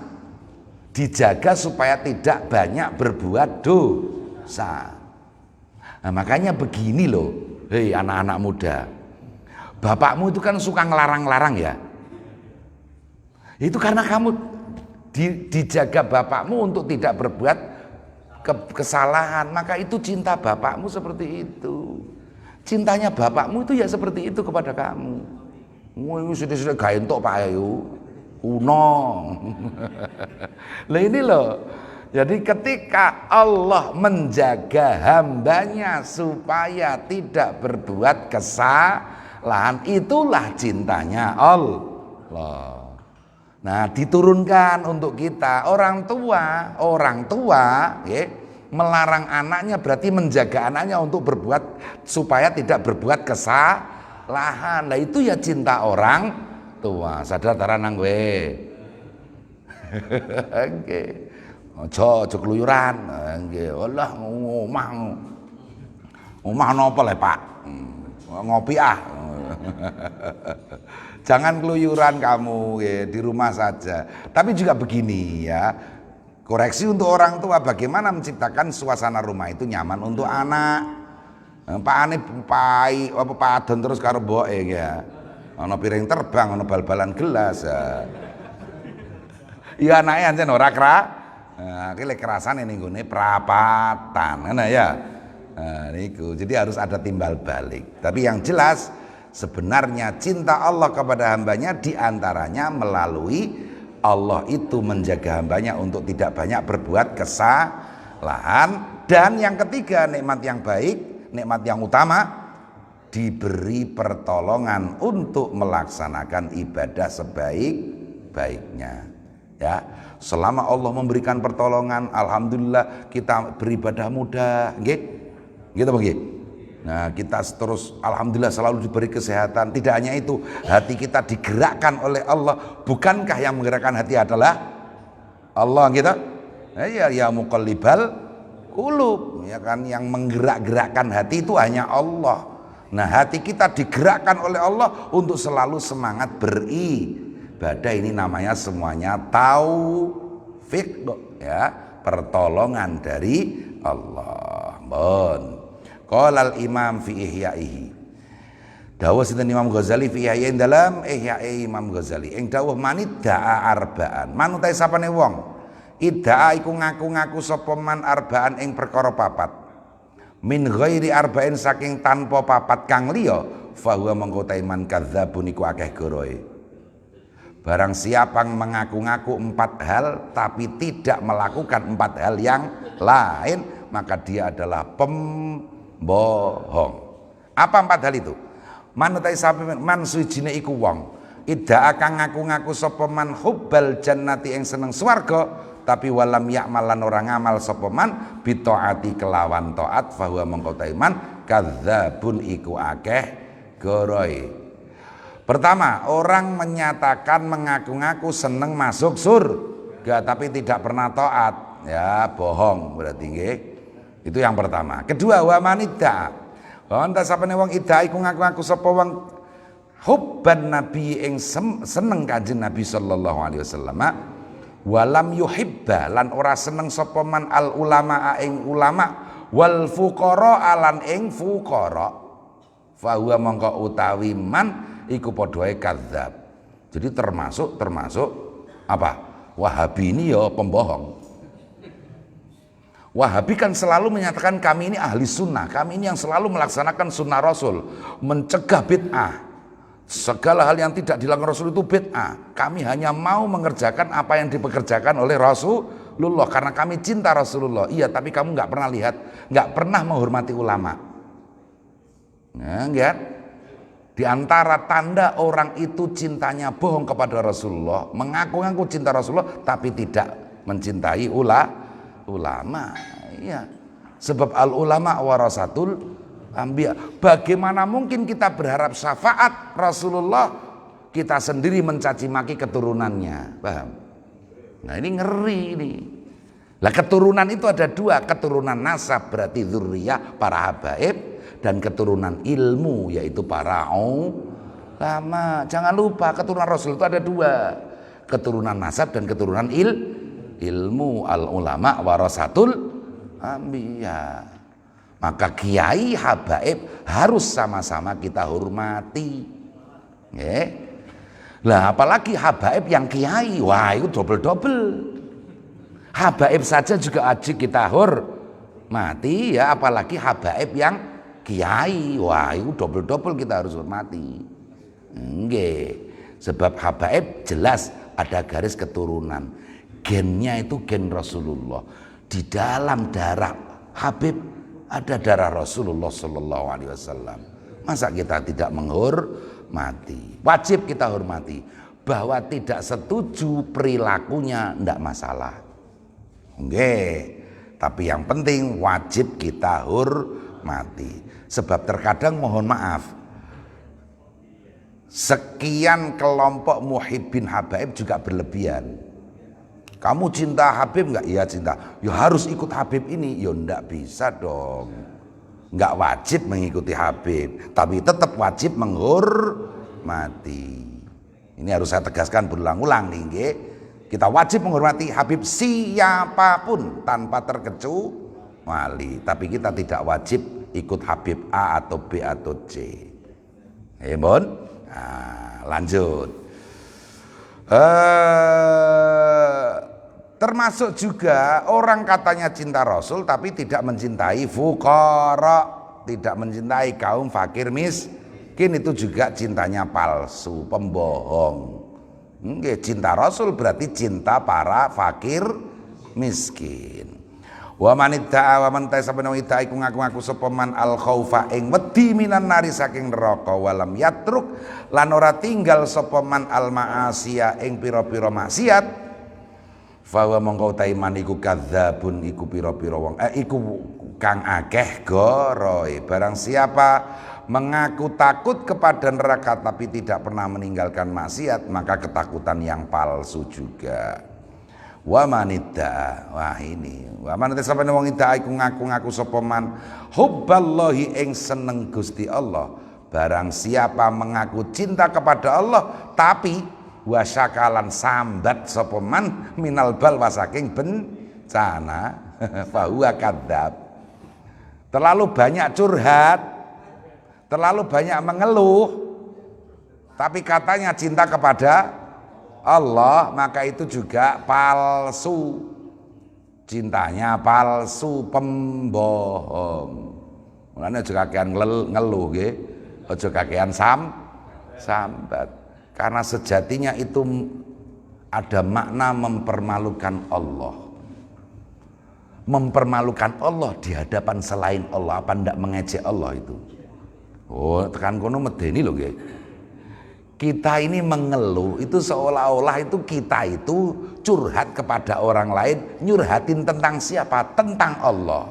dijaga supaya tidak banyak berbuat dosa. Nah, makanya begini loh, hei anak-anak muda, bapakmu itu kan suka ngelarang-larang ya. Itu karena kamu dijaga bapakmu untuk tidak berbuat kesalahan. Maka itu cinta bapakmu seperti itu. Cintanya bapakmu itu ya seperti itu kepada kamu. Ini sudah gak entuk Pak Ayu. Uno. Lah ini loh. Jadi ketika Allah menjaga hambanya supaya tidak berbuat kesalahan, itulah cintanya Allah. Nah, diturunkan untuk kita. Orang tua ya, melarang anaknya berarti menjaga anaknya untuk berbuat supaya tidak berbuat kesalahan. Nah, itu ya cinta orang tua. Sadar taranang gue. Oke. Ojo keluyuran. Nggih, Allah omah napa le Pak? Ngopi ah. Jangan keluyuran kamu ya, di rumah saja. Tapi juga begini ya. Koreksi untuk orang tua, bagaimana menciptakan suasana rumah itu nyaman untuk anak. Pak ane pai apa padon terus karo mboke ya. Ana piring terbang, ana bal-balan gelas ya. Iya anake ancen ora nah, iki lek kerasane ning gone prapatan, ngono ya. Nah, niku. Jadi harus ada timbal balik. Tapi yang jelas sebenarnya cinta Allah kepada hambanya diantaranya melalui Allah itu menjaga hambanya untuk tidak banyak berbuat kesalahan. Dan yang ketiga, nikmat yang baik, nikmat yang utama, diberi pertolongan untuk melaksanakan ibadah sebaik-baiknya. Ya, selama Allah memberikan pertolongan, alhamdulillah kita beribadah mudah, nggih. Gitu Bang. Nah, kita terus alhamdulillah selalu diberi kesehatan. Tidak hanya itu, hati kita digerakkan oleh Allah. Bukankah yang menggerakkan hati adalah Allah gitu? Ya muqallibal qulub, ya kan, yang menggerak-gerakkan hati itu hanya Allah. Nah, hati kita digerakkan oleh Allah untuk selalu semangat beribadah. Ini namanya semuanya taufik ya, pertolongan dari Allah. Qala al-Imam fi Ihyaihi. Dawuh sinten Imam Ghazali fi Ihya dalam Ihya Imam Ghazali. Ing dawuh manidda'a arba'an. Manut sapane wong. Idda'a iku ngaku-ngaku sapa man arba'an ing perkara papat. Min ghairi arba'in saking tanpa papat kang liya, fa huwa mengko man kadzabun iku akeh goroe. Barang siapa yang mengaku-ngaku 4 hal tapi tidak melakukan 4 hal yang lain, maka dia adalah pembohong. Apa 4 hal itu? Manutai sapi man sujine iku wong ida akan ngaku-ngaku sapa man hubbal jannati yang seneng swarga, tapi walam ya'malan orang ngamal sapa man bitaati kelawan taat, fahuwa mengko man kadzabun iku akeh goroe. Pertama, orang menyatakan mengaku-ngaku seneng masuk surga tapi tidak pernah taat, ya bohong berarti nggih. Itu yang pertama. Kedua, wa manidda. Wa anta sapane wong ida iku ngaku-ngaku sapa wong hubban nabi ing seneng Kanjeng Nabi sallallahu alaihi wasallam, walam yuhibba lan ora seneng sapa man al ulama ing ulama, wal fuqara lan ing fuqara, fa huwa mongko utawi man iku padha kadzab. Jadi termasuk apa? Wahabi ini ya pembohong. Wahabi kan selalu menyatakan kami ini ahli sunnah, kami ini yang selalu melaksanakan sunnah Rasul, mencegah bid'ah. Segala hal yang tidak dilakukan Rasul itu bid'ah. Kami hanya mau mengerjakan apa yang dipekerjakan oleh Rasulullah karena kami cinta Rasulullah. Iya, tapi kamu nggak pernah lihat, nggak pernah menghormati ulama. Nah, lihat. Di antara tanda orang itu cintanya bohong kepada Rasulullah, mengaku-ngaku cinta Rasulullah tapi tidak mencintai ulama. Iya. Sebab al ulama warasatul anbiya. Bagaimana mungkin kita berharap syafaat Rasulullah, kita sendiri mencaci maki keturunannya, paham? Nah ini ngeri ini. Lah keturunan itu ada dua, keturunan nasab berarti dzurriyyah para habaib, dan keturunan ilmu yaitu para ulama. Jangan lupa keturunan Rasul itu ada dua, keturunan nasab dan keturunan ilmu. Al ulama warasatul anbiya. Maka kiai habaib harus sama-sama kita hormati. Lah apalagi habaib yang kiai, wah itu double. Habaib saja juga wajib kita hormati ya, apalagi habaib yang kiai, wah itu double kita harus hormati. Sebab habaib jelas ada garis keturunan, gennya itu gen Rasulullah. Di dalam darah Habib ada darah Rasulullah Sallallahu Alaihi Wasallam. Masa kita tidak menghormati? Wajib kita hormati. Bahwa tidak setuju perilakunya tidak masalah. Tapi yang penting wajib kita hormati. Sebab terkadang mohon maaf, sekian kelompok muhibbin habaib juga berlebihan. Kamu cinta Habib enggak? Iya cinta. Ya harus ikut Habib ini. Ya enggak bisa dong. Enggak wajib mengikuti Habib, tapi tetap wajib menghormati. Ini harus saya tegaskan berulang-ulang nih. Kita wajib menghormati Habib siapapun tanpa terkecuali. Tapi kita tidak wajib ikut Habib A atau B atau C. Nah, lanjut. Termasuk juga orang katanya cinta Rasul tapi tidak mencintai fuqara, tidak mencintai kaum fakir miskin, itu juga cintanya palsu, pembohong. Cinta Rasul berarti cinta para fakir miskin. Wa man idda'a wa man tasabana idda'a iku ngaku-ngaku sapa man al khaufa ing wedi minan nari saking neraka, walam yatruk lan ora tinggal sapa man al ma'asiya ing pira-pira maksiat, fawa mongko taiman iku kadzabun iku pira-pira wong iku kang akeh goroe. Barang siapa mengaku takut kepada neraka tapi tidak pernah meninggalkan maksiat, maka ketakutan yang palsu juga. Wa manidda, wah ini wa manidda sapane wong ida iku ngaku-ngaku sapa man hubballahi ing seneng Gusti Allah. Barang siapa mengaku cinta kepada Allah tapi wasyakalan sambat sapa man minal balwa saking bencana, fahuwa kadzab. Terlalu banyak curhat, terlalu banyak mengeluh, tapi katanya cinta kepada Allah, maka itu juga palsu. Cintanya palsu, pembohong. Mulane aja kakean ngeluh nggih, aja kakean sambat. Karena sejatinya itu ada makna mempermalukan Allah. Mempermalukan Allah di hadapan selain Allah, apa ndak mengejek Allah itu? Oh, tekan kono medeni lho nggih. Kita ini mengeluh itu seolah-olah itu kita itu curhat kepada orang lain, nyurhatin tentang siapa? Tentang Allah.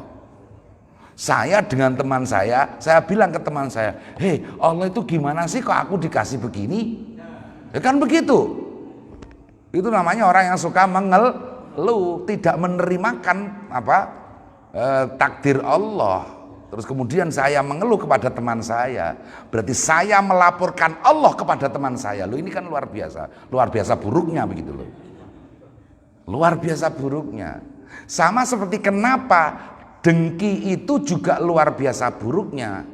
Saya dengan teman saya bilang ke teman saya, "Hei, Allah itu gimana sih kok aku dikasih begini?" Ya kan begitu. Itu namanya orang yang suka mengeluh, tidak menerimakan takdir Allah. Terus kemudian saya mengeluh kepada teman saya, berarti saya melaporkan Allah kepada teman saya. Loh ini kan luar biasa buruknya begitu loh. Luar biasa buruknya. Sama seperti kenapa dengki itu juga luar biasa buruknya.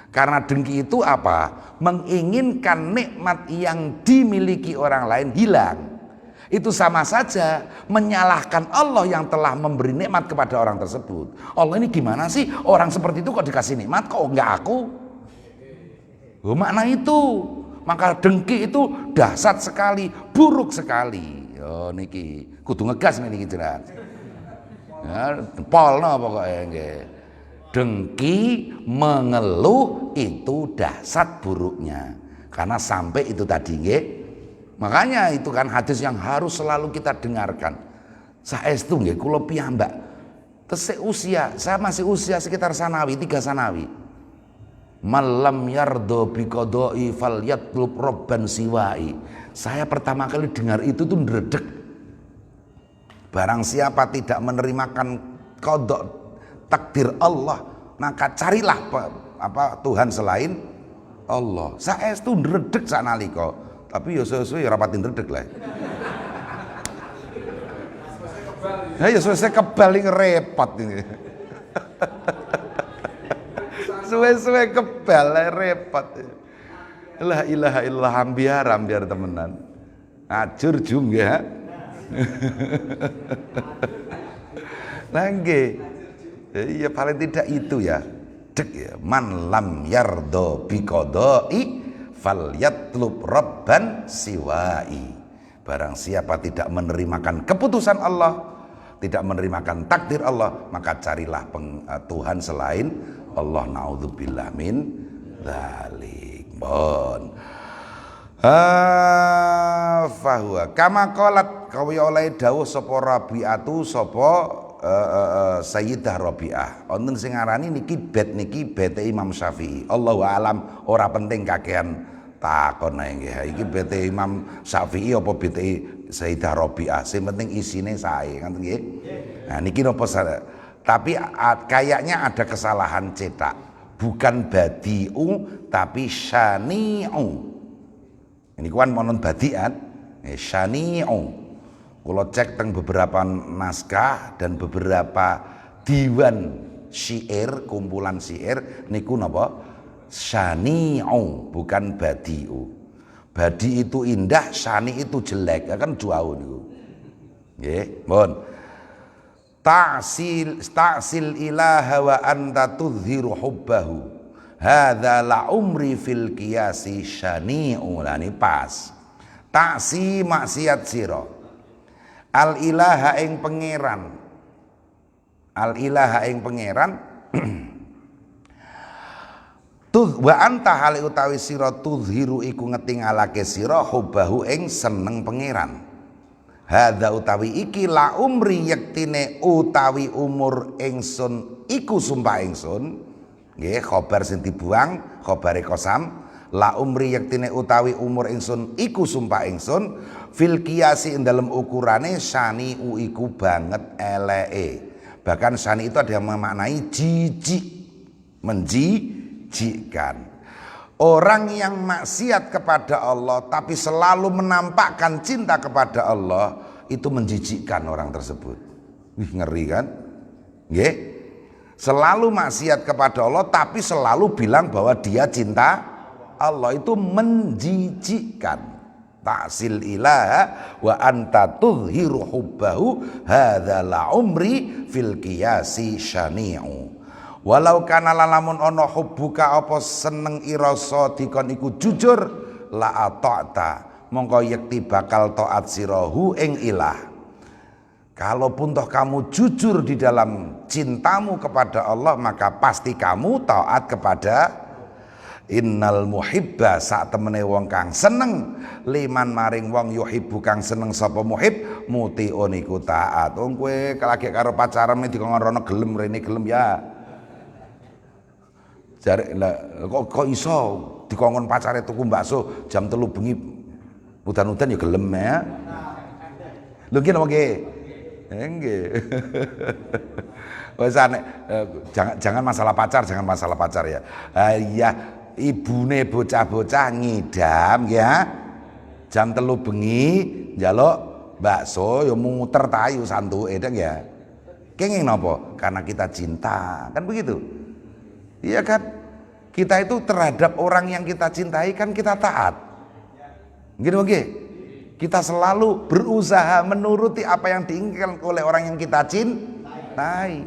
Karena dengki itu apa? Menginginkan nikmat yang dimiliki orang lain hilang. Itu sama saja menyalahkan Allah yang telah memberi nikmat kepada orang tersebut. Allah ini gimana sih? Orang seperti itu kok dikasih nikmat, kok enggak aku? Oh, makna itu. Maka dengki itu dahsyat sekali, buruk sekali. Oh niki kudu ngegas niki jelas. Ya, polno pokoknya nggih. Dengki, mengeluh itu dahsyat buruknya. Karena sampai itu tadi nggih. Makanya itu kan hadis yang harus selalu kita dengarkan. Saestu nggih kula piyambak tesih usia, saya masih usia sekitar sanawi, 3 sanawi. Malam yardo biqodoi falyatlub robban siwai. Saya pertama kali dengar itu tuh ndredeg. Barang siapa tidak menerimakan kodok takdir Allah, maka carilah Tuhan selain Allah. Saestu ndredeg saknalika, tapi ya suwe-suwe ya rapati ndredeg lah. Ya suwe-suwe kebal iki repot ini. Suwe-suwe kebal repot. La ilaha illallah ambiar temenan. Ajur jum ya. Nah nggih. Ya paling tidak itu ya. Dek ya, man lam yardo biqodoi falyatlub rabban siwai. Barang siapa tidak menerimakan keputusan Allah, tidak menerimakan takdir Allah, maka carilah Tuhan selain Allah. Naudzubillah min dzalik. Bon. Fahuwa kama qalat kaya oleh dawuh sapa Rabi'atu sapa Sayyidah Rabi'ah. Wonten sing ngarani niki bete Imam Syafi'i. Allahu alam, ora penting kakean takon ae nggih. Iki bete Imam Syafi'i apa bete Sayyidah Rabi'ah? Sing penting isine sae, ngoten nggih. Nah niki napa tapi kayaknya ada kesalahan cetak. Bukan badi'u tapi syani'u. Ini kan monon badi'an, syani'u. Kalau cek teng beberapa naskah dan beberapa diwan syair, kumpulan syair niku napa? Syani'u, bukan badi'u. Badi itu indah, syani itu jelek, kan jauh niku. Nggih, mohon. Ta'sil ilaha wa anta tudhiru hubbahu. Hadza la umri fil qiyasi syani'u. Lah ini pas. Taksi maksiat sira. Al ilaha ing pangeran. Al ilaha ing pangeran. Wa anta hale utawi sira tudhiru iku ngetingalake sira hubbahu ing seneng pangeran. Hadza utawi iki la umri yektine utawi umur ingsun iku sumpah ingsun. Nggih, khobar sing dibuang, khobare kosam. La umri yektine utawi umur ingsun iku sumpah ingsun fil qiyasi ing dalem ukurane syani iku banget eleke. Bahkan syani itu ada yang memaknai jijik, menjijikkan. Orang yang maksiat kepada Allah tapi selalu menampakkan cinta kepada Allah, itu menjijikkan orang tersebut. Wih, ngeri kan? Nggih. Selalu maksiat kepada Allah tapi selalu bilang bahwa dia cinta Allah, itu menjijikkan. Ta'sil ilaha wa anta tudhiru hubbahu hadza la umri fil qiyasi syani'u. Walau kana lamun ono hubbuka apa seneng ira dikon iku jujur la ata'ta mongko yekti bakal taat sirahu ing ilah. Kalaupun toh kamu jujur di dalam cintamu kepada Allah, maka pasti kamu taat kepada innal muhibba sak temene wong kang seneng liman maring wong yuhibbu kang seneng sapa muhib mutiun iku taat. Wong kowe lagi karo pacaran dikon rono gelem rene gelem ya. Jare kok iso dikongkon pacare tuku bakso jam 3 bengi udan-udan ya gelem ya. Lho ki napa nggih? Nggih. Wes jangan masalah pacar, jangan masalah pacar ya. Iya, ibune bocah-bocah ngidam ya. Jam 3 bengi njaluk bakso ya muter tayu santuke deng ya. Kenging napa? Karena kita cinta, kan begitu? Iya kan? Kita itu terhadap orang yang kita cintai kan kita taat. Gitu oke? Kita selalu berusaha menuruti apa yang diinginkan oleh orang yang kita cintai.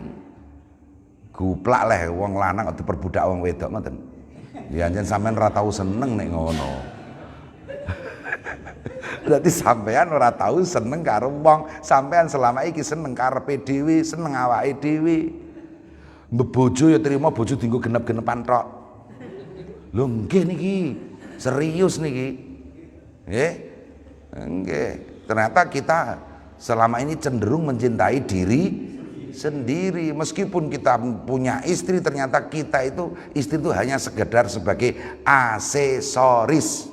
Guplak leh wong lanang atau perbudak wong wedok ngoten. Ya anjen sampean ora tau seneng nek ngono. Berarti sampean ora tau seneng karo wong, sampean selama iki seneng karepe dhewe, seneng awake dhewe. Mbebojo ya terima bojo dienggo genep-genepan tok. Lho nggih niki, serius niki. Nggih. Nggih. Ternyata kita selama ini cenderung mencintai diri sendiri. Meskipun kita punya istri, ternyata kita itu istri itu hanya sekedar sebagai aksesoris,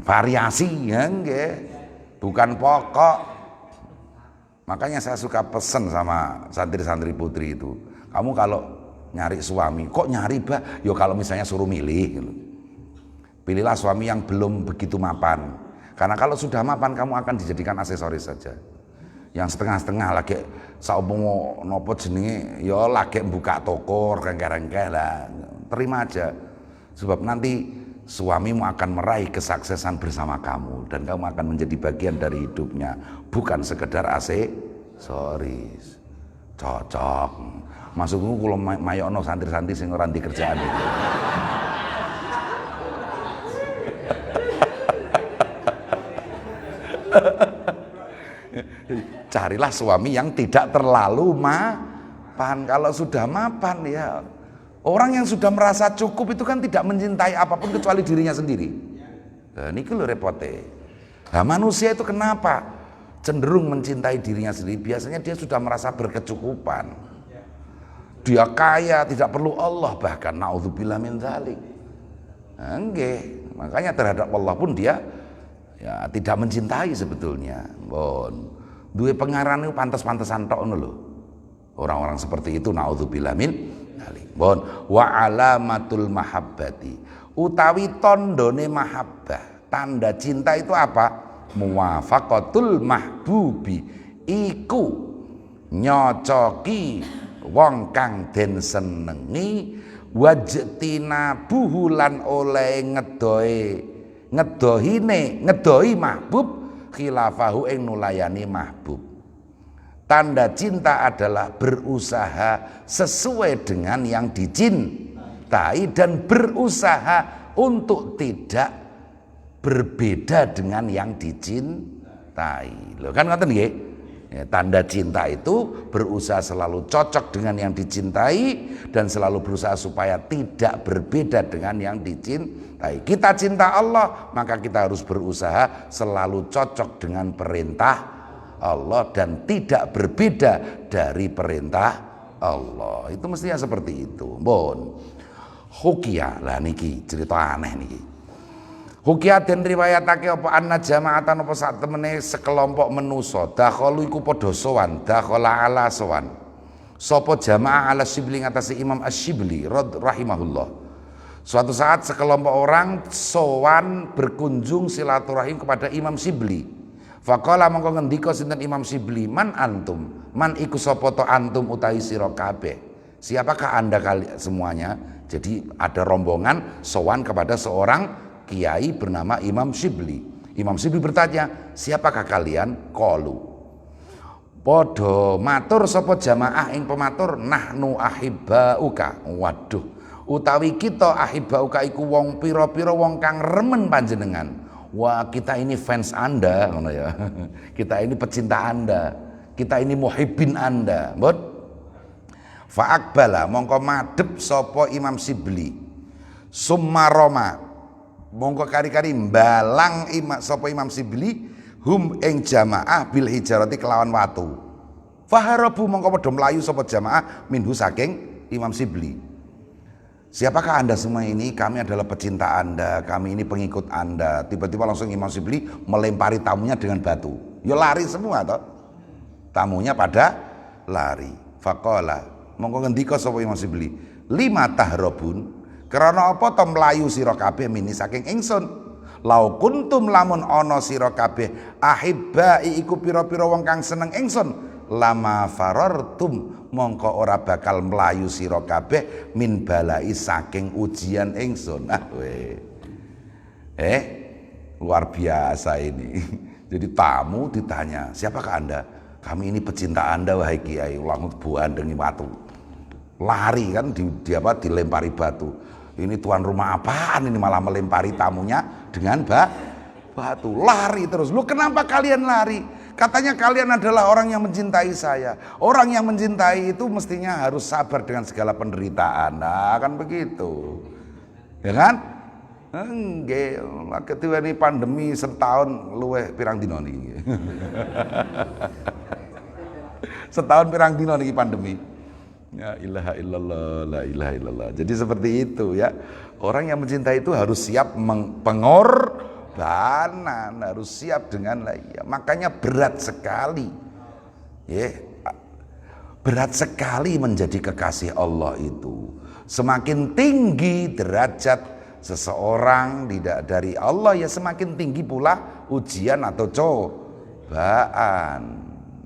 variasi, ya enggak, bukan pokok. Makanya saya suka pesen sama santri-santri putri itu, kamu kalau nyari suami, kok nyari bah? Yo kalau misalnya suruh milih gitu. Pilihlah suami yang belum begitu mapan. Karena kalau sudah mapan kamu akan dijadikan aksesoris saja. Yang setengah-setengah lagi saupomo nopo jenenge ya lagi buka toko rengke-rengke lah. Terima aja. Sebab nanti suamimu akan meraih kesuksesan bersama kamu dan kamu akan menjadi bagian dari hidupnya, bukan sekedar aksesoris. Cocok. Maksudku kalau mayokno santri-santri sing ora ndek kerjaan itu. Carilah suami yang tidak terlalu mapan. Kalau sudah mapan ya, orang yang sudah merasa cukup itu kan tidak mencintai apapun kecuali dirinya sendiri. Nah, ini lho repote. Nah, manusia itu kenapa cenderung mencintai dirinya sendiri? Biasanya dia sudah merasa berkecukupan. Dia kaya, tidak perlu Allah, bahkan naudzubillah min dzalik. Nah, makanya terhadap Allah pun dia ya tidak mencintai sebetulnya. Bon, duwe pengaran itu pantes-pantesan tok ngono lho. Orang-orang seperti itu naudzubillah min dzalik. Bon, wa alamatul mahabbati, utawi tandane mahabbah, tanda cinta itu apa? Muwafaqatul mahbubi, iku nyocoki wong kang den senengi, wajtina buhulan oleh ngedohi mahbub khilafahu ing nulayani mahbub. Tanda cinta adalah berusaha sesuai dengan yang dicintai dan berusaha untuk tidak berbeda dengan yang dicintai. Loh kan ngoten nggih? Ya, tanda cinta itu berusaha selalu cocok dengan yang dicintai dan selalu berusaha supaya tidak berbeda dengan yang dicintai. Kita cinta Allah, maka kita harus berusaha selalu cocok dengan perintah Allah dan tidak berbeda dari perintah Allah. Itu mestinya seperti itu. Bon. Hukia lah niki cerita aneh niki. Hukia den riwayatake apa anna jama'atan apa sak temene sekelompok menusa dakhalu iku padha sowan, dakhala ala sowan. Sapa jamaah ala Syibli ngatasi Imam Asy-Syibli rahimahullah. Suatu saat sekelompok orang sowan berkunjung silaturahim kepada Imam Syibli. Faqala mongko ngendika sinten Imam Syibli, man antum? Man iku sapa to antum utahi sira kabeh? Siapakah Anda kali semuanya? Jadi ada rombongan sowan kepada seorang kiai bernama Imam Syibli. Imam Syibli bertanya, siapakah kalian? Qalu, podo matur sapa jamaah ing pematur, nahnu ahibbauka. Waduh, utawi kita ahibbauka iku wong pira-pira wong kang remen panjenengan. Wah, kita ini fans Anda ngono ya. Kita ini pecinta Anda. Kita ini muhibbin Anda. Mbon. Fa aqbala mongko madhep sapa Imam Syibli. Summa roma mongko kari-kari mbalang sapa Imam Syibli hum ing jamaah bil hijarati kelawan watu. Faharabu mongko padha mlayu sapa jamaah minhu saking Imam Syibli. Siapakah Anda semua ini? Kami adalah pecinta Anda, kami ini pengikut Anda. Tiba-tiba langsung Imam Syibli melempari tamunya dengan batu. Ya lari semua toh. Tamunya pada lari. Faqala mongko ngendika sapa Imam Syibli, lima tahrabun, karena apa to mlayu sira kabeh mini saking ingsun? Lau kuntum lamun ana sira kabeh ahibbai iku pira-pira wong kang seneng ingsun, lama farartum mongko ora bakal mlayu sira kabeh min balai saking ujian ingsun. Luar biasa ini. Jadi tamu ditanya, siapakah Anda? Kami ini pecinta Anda wahai kiai. Ulang buandengi watu. Lari kan dilempari batu. Ini tuan rumah apaan ini malah melempari tamunya dengan batu. Lari terus. Lu kenapa kalian lari? Katanya kalian adalah orang yang mencintai saya. Orang yang mencintai itu mestinya harus sabar dengan segala penderitaan. Nah kan begitu. Ya kan? Nggih, ketua ini pandemi setahun luweh pirang dino niki. Setahun pirang dino niki pandemi. Ya ilaha illallah, la ilaha illallah. Jadi seperti itu ya. Orang yang mencintai itu harus siap pengorbanan, harus siap dengan ya, makanya berat sekali. Ya. Berat sekali menjadi kekasih Allah itu. Semakin tinggi derajat seseorang dari Allah, ya semakin tinggi pula ujian atau cobaan.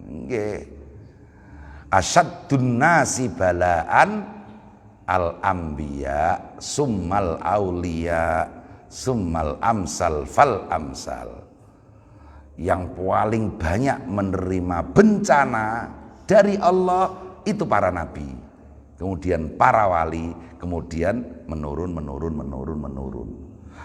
Nggih. Asyaddun nasi balaan al-anbiya summal auliya summal amsal fal amsal. Yang paling banyak menerima bencana dari Allah itu para nabi, kemudian para wali, kemudian menurun.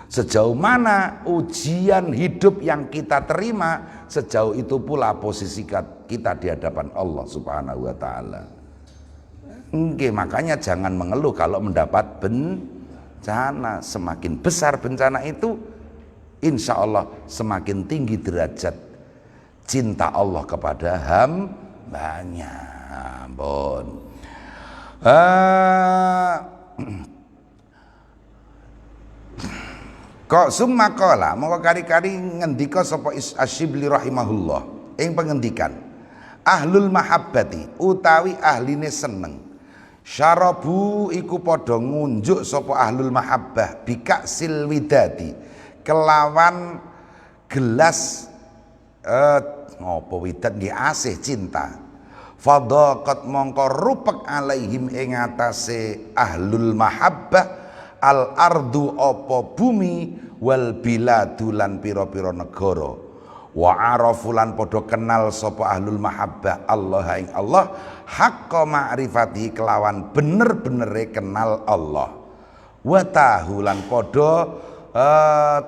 Sejauh mana ujian hidup yang kita terima, sejauh itu pula posisi kita di hadapan Allah Subhanahu wa taala. Makanya jangan mengeluh kalau mendapat bencana. Semakin besar bencana itu, insya Allah semakin tinggi derajat cinta Allah kepada hambanya. Ampun. Kok summa qala mongko kari-kari ngendika sapa Asyibli rahimahullah ing pengendikan ahlul mahabbati utawi ahline seneng syarabu iku padha ngunjuk sapa ahlul mahabbah bika silwidadi kelawan gelas apa widat nggih asih cinta fadhaqat mongko rupek alaihim ing atase ahlul mahabbah al ardu apa bumi wal biladu lan pira-pira negara wa arafu lan padha kenal sapa ahlul mahabbah Allah ing Allah haqqa ma'rifati kelawan bener-benere kenal Allah wa tahulan padha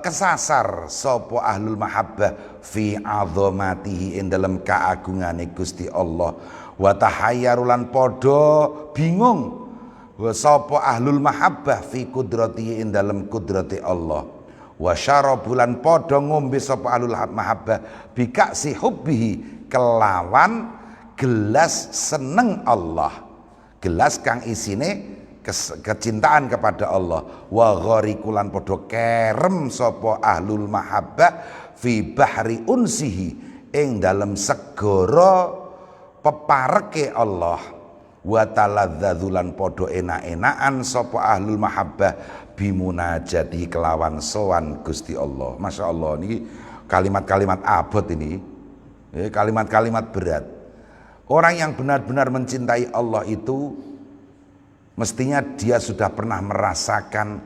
kesasar sapa ahlul mahabbah fi azamatihi ing dalem kaagungane Gusti Allah wa tahayyarulan padha bingung sapa ahlul mahabbah fi qudrati ing dalem kudrati Allah wa syarabulan padha ngombe sapa ahlul mahabbah bika si hubbihi kelawan gelas seneng Allah, gelas kang isine kecintaan kepada Allah wa gharikulan padha kerem sapa ahlul mahabbah fi bahri unsihi ing dalem segara pepareke Allah wa taladzadzulan podo enak-enakan sapa ahlul mahabbah bimunajati kelawan sowan Gusti Allah. Masya Allah, ini kalimat-kalimat abot ini, kalimat-kalimat berat. Orang yang benar-benar mencintai Allah itu mestinya dia sudah pernah merasakan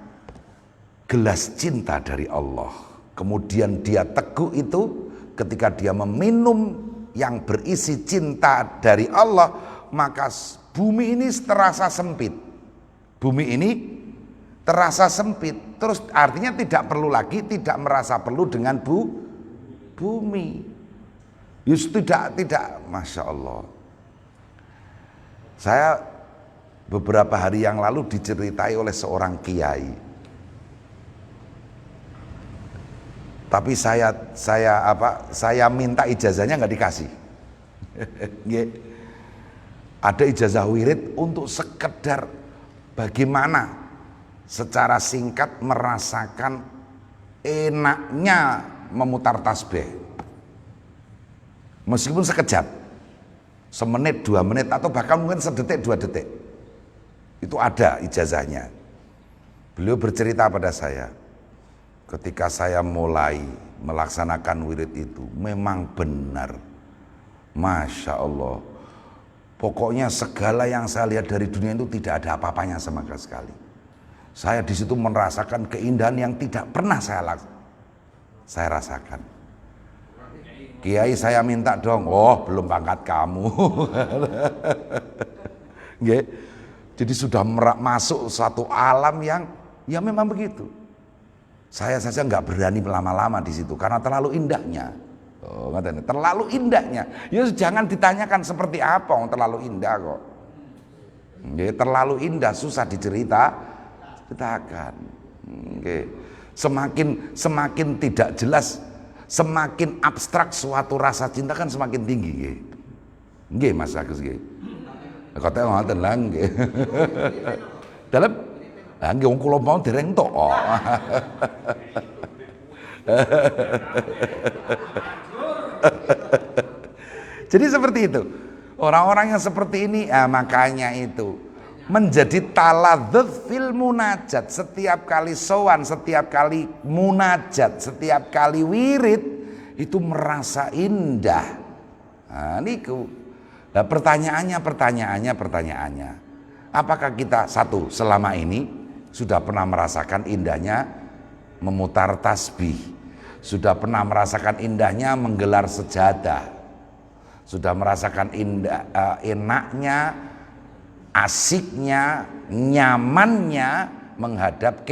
gelas cinta dari Allah. Kemudian dia teguh itu ketika dia meminum yang berisi cinta dari Allah, maka bumi ini terasa sempit. Bumi ini terasa sempit. Terus artinya tidak perlu lagi, tidak merasa perlu dengan bumi. Yus tidak, Masya Allah. Saya beberapa hari yang lalu diceritai oleh seorang kiai. Tapi saya minta ijazahnya nggak dikasih. Ada ijazah wirid untuk sekedar bagaimana secara singkat merasakan enaknya memutar tasbih. Meskipun sekejap, semenit, 2 menit, atau bahkan mungkin sedetik, 2 detik. Itu ada ijazahnya. Beliau bercerita pada saya, ketika saya mulai melaksanakan wirid itu, memang benar, Masya Allah, pokoknya segala yang saya lihat dari dunia itu tidak ada apa-apanya sama sekali. Saya di situ merasakan keindahan yang tidak pernah saya rasakan. Kiai, saya minta dong. Oh, belum pangkat kamu. Jadi sudah masuk satu alam yang ya memang begitu. Saya saja nggak berani lama-lama di situ karena terlalu indahnya. Oh, terlalu indahnya. Ya jangan ditanyakan seperti apa, terlalu indah kok. Terlalu indah, susah diceritakan. Semakin tidak jelas, semakin abstrak suatu rasa cinta kan semakin tinggi nggih. Nggih Mas Agus nggih. Kate ngoten lah nggih. Dalem nggih wong kula mau dereng tok. Jadi seperti itu. Orang-orang yang seperti ini makanya itu menjadi taladzuz fil munajat. Setiap kali sowan, setiap kali munajat, setiap kali wirid itu merasa indah. Nah, niku. Nah, pertanyaannya. Apakah kita selama ini sudah pernah merasakan indahnya memutar tasbih? Sudah pernah merasakan indahnya menggelar sejadah? Sudah merasakan enaknya, asiknya, nyamannya menghadap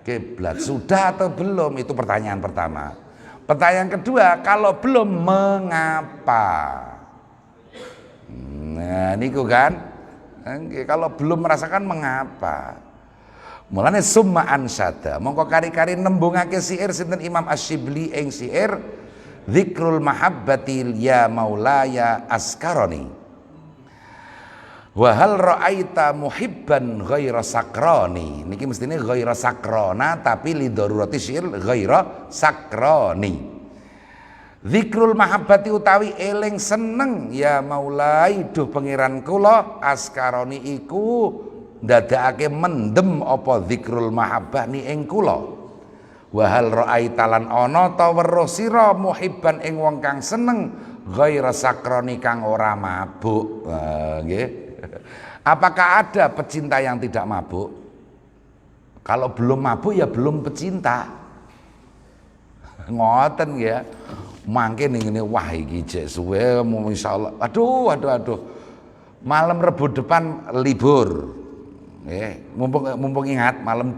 kiblat? Sudah atau belum? Itu pertanyaan pertama. Pertanyaan kedua, kalau belum mengapa? Nah, niku kan. Kalau belum merasakan mengapa? Mulane summa ansada, mongko kari-kari nembungake syair sinten Imam Asy-Syibli ing syair Dzikrul mahabbati ya maulaya askaroni. Wa hal ra'aita muhibban ghaira sakroni. Niki mestine ghaira sakrona tapi li darurati syair ghaira sakroni. Dzikrul mahabbati utawi eling seneng ya maulai duh pangeran kula askaroni iku ndadekake mendem apa dzikrul mahabbah ni ing kula. Wa hal ra'aita lan ana ta weruh sira muhibban ing wong kang seneng ghaira sakroni kang ora mabuk. Nggih. Apakah ada pecinta yang tidak mabuk? Kalau belum mabuk ya belum pecinta. Ngoten ya. Mangke ning ngene wah iki jek suwe insyaallah. Aduh. Malam Rebo depan libur. Mumpung ingat malam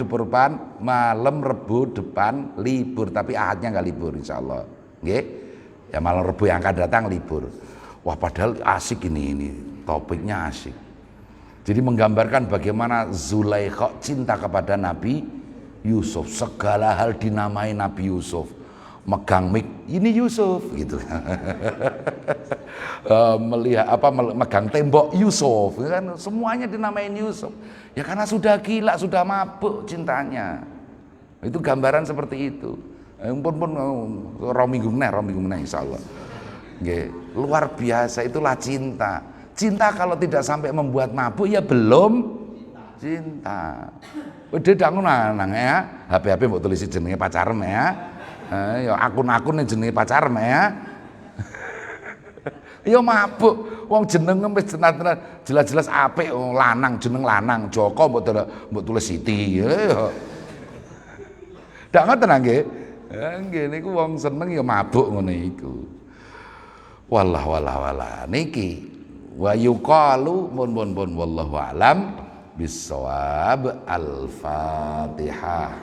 Rebo depan libur, tapi Ahadnya nggak libur insyaallah. Nggih. Ya malam Rebo yang akan datang libur. Wah padahal asik ini topiknya asik. Jadi menggambarkan bagaimana Zulaikha cinta kepada Nabi Yusuf, segala hal dinamai Nabi Yusuf. Megang mik, ini Yusuf gitu. Megang tembok Yusuf kan, semuanya dinamain Yusuf. Ya karena sudah gila, sudah mabuk cintanya. Itu gambaran seperti itu. Pun minggu meneh insyaallah. Nggih, luar biasa itulah cinta. Cinta kalau tidak sampai membuat mabuk ya belum cinta. Udah dangun nang ya, HP mbok tulisi jenenge pacarem ya. Ya akun-akun yang jenenge pacarem ya. Ya mabuk, wong jeneng wis jelas-jelas apik lanang, jeneng lanang, Joko mbok tulis Siti. Ya. Ndak ngoten nggih. Nggih niku wong seneng ya mabuk ngono iku. Wallah niki wa yuqalu mun wallahu alam bisawab. Al-Fatihah.